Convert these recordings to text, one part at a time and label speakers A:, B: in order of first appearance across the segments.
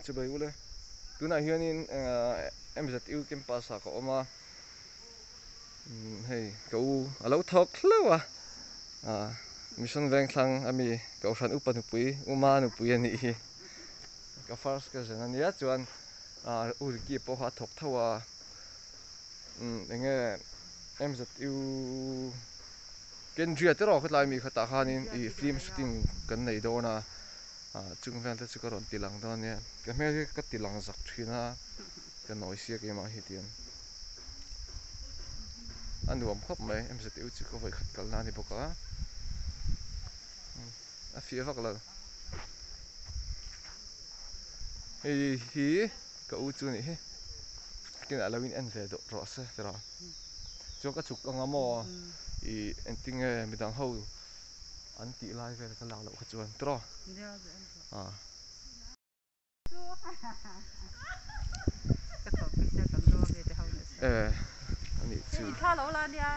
A: Chu bai ule tuna hianin MZU campus a ko oma hei ko alo thok hlowa mission veng thlang ami ko ran upan pui uma nu pui ani hi ka first ka jana nia chuan urki po ha thok thawa enge MZU kendria tero khatlai mi khata khanin I film shooting kan nei dona chung vel te chu ka ron tilang don nia ka me ka tilang zak thina ka noisia ke ma hi tian anuam khop mai MZU chu ko vai khat kal na ni boka a fi vak la hi ka u chu ni hi kin alawin en ve do ro se tera chu ka chuk angamo I entinge midang ho an ti lai ve ka la lo khachuan tro ani chu
B: tha lo la nia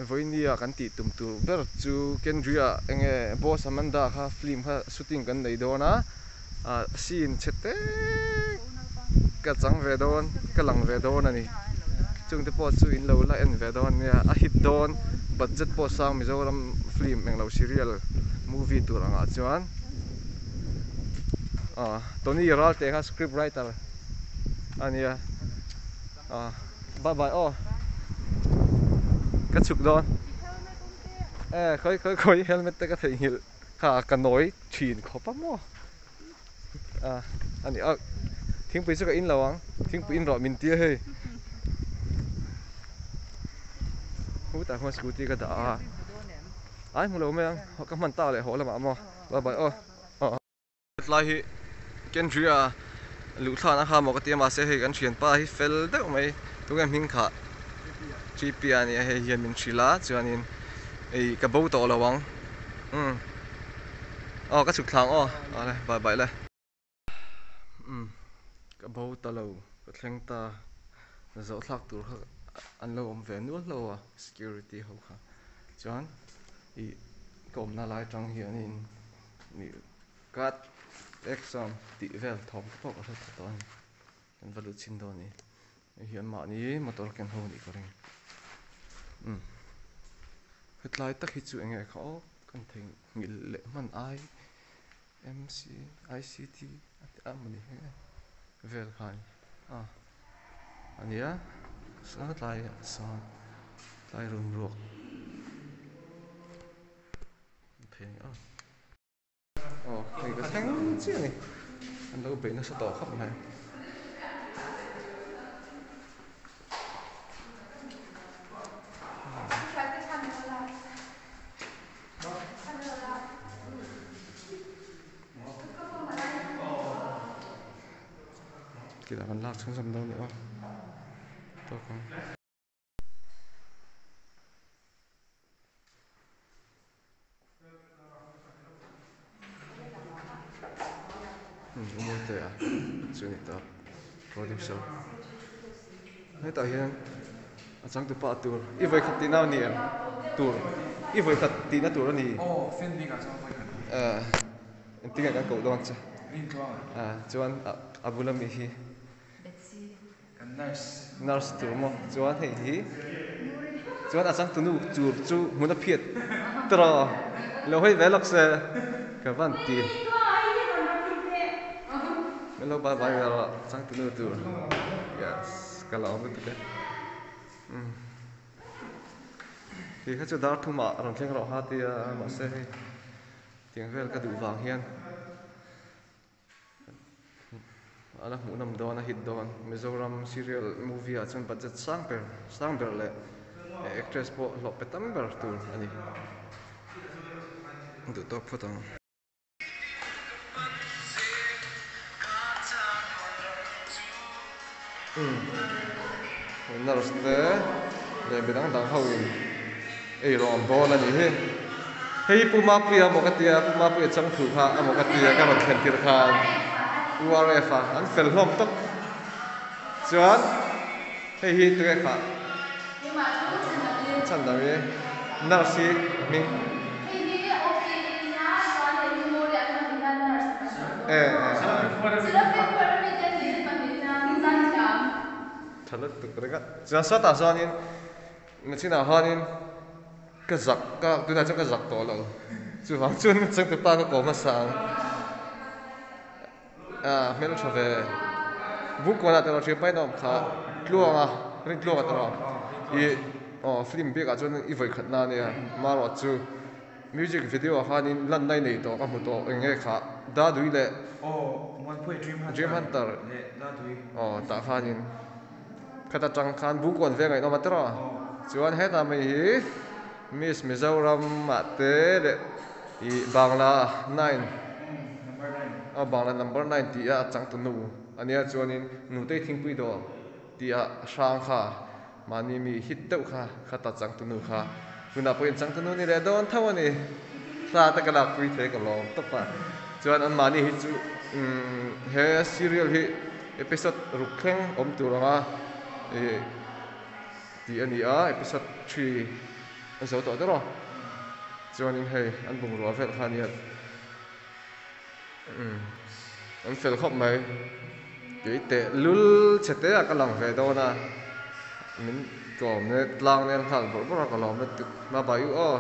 A: voinia kan ti tum tu ber chu kendria enge boss amanda kha film kha shooting kan nei dona scene chete ka chang ve don ka lang ve don ani chung te po chu in lo la en ve don nia a hit don budget po sang Mizoram film meng lo serial movie tur anga chuan Tony Ral te kha script writer ania bye bye ka chuk don khoi helmet te ka thei hil kha ka noi thin khopa mo ani thing pui chu ka in lawang thing pui in ro min tia he hu ta ho scooty ka da ai mu lo me ka man ta le ho la ma mo bye bye lai hi kendria lu thana kha mo ka tia ma se he kan thian pa hi fel de mai tu ga ming kha GP ani he hian min thila chuanin ka bo to lawang ka chuk thlang le bye bye le ka bo ta lo ka thleng ta zo thlak tur kha an lo om ve nu lo security ho kha chuan kom na lai tang hianin ni kat exam ti vel thom po ka thot ton kan valu chin do ni hian ma ni motor ken ho ni ko ring hetlai tak hi chu enge kha kan theng ngil le man ai MC ICT amani vel khan ania sa lai rum rok pheng cái cái thằng chứ này anh đâu bị nó sẽ tỏ khắp này kì là con lạc xuống dầm đâu nữa tôi không mua tệ chưa được đó có điểm số hết tại hiện chẳng tụ pa tour ít vậy khát tin nào nè tour ít vậy khát tin nào tour đó nè
C: fan đi cả sao vậy
A: anh tiếng cái cậu đâu chứ chuan abulam hi
C: kan
A: nurse tour mo chuan hei hi chuan chẳng tụ nu tour chu muốn phiệt tro lâu hay vlog se cái văn tiền hello bye bye rồi sang từ từ yes kalau ông biết thì khách chỗ đó thu mạ rồi khen rõ hát thì mà sẽ tiếng về cái đủ vàng hiền là muốn nằm đó là hit đó Mizoram serial movie ở trong budget sang bер lệ actress po lọp petam ber tu ani untuk top photo naraste le bidang dang hawin rom bola ni he hei puma pria mokatia puma pria chang thu kha amokatia ka ron khen tir khan URF an fel hlom tok chuan hei hi tu kha chan da nurse mình thật là tụt cái cái giờ sao ta sao nên mình chỉ nào hoa nên cái giặc cái tôi nói cho cái giặc to rồi chú hoàng chuân chẳng tự ba cái cổ mà sang mình cho về vũ quan là tao chơi bay nó khá luồng mình luồng à tao ý phim biết cái chỗ này vậy khẩn na nè mà rồi chú music video hoa nên lần này này to cái một to nghe khá đã đuổi lệ
C: one point
A: Dream Hunter
C: da tui
A: ta hoa nên khát trăng khan vũ quan về ngày nó mà tao chuan hết là mình Miss Mizoram mate le I Bangla 9
C: number 9
A: Bangla number 9 tia chang tu nu ania chuanin nu te thing pui do tia sang kha mani mi hit teu kha khata chang tu nu kha tuna poin chang tu nu ni le don thawani sa ta kala pui the ka lom to pa chuan an mani hi chu he serial hi episode rukheng om tu ranga ti ani a episode 3 anh số tội đó rồi cho nên hay anh bùng rửa phèn khan nhiệt anh phèn khóc mấy cái tệ lul chết tế à cái lòng về đâu nè mình còn nên lang nên thằng vẫn có lòng mà bài ưu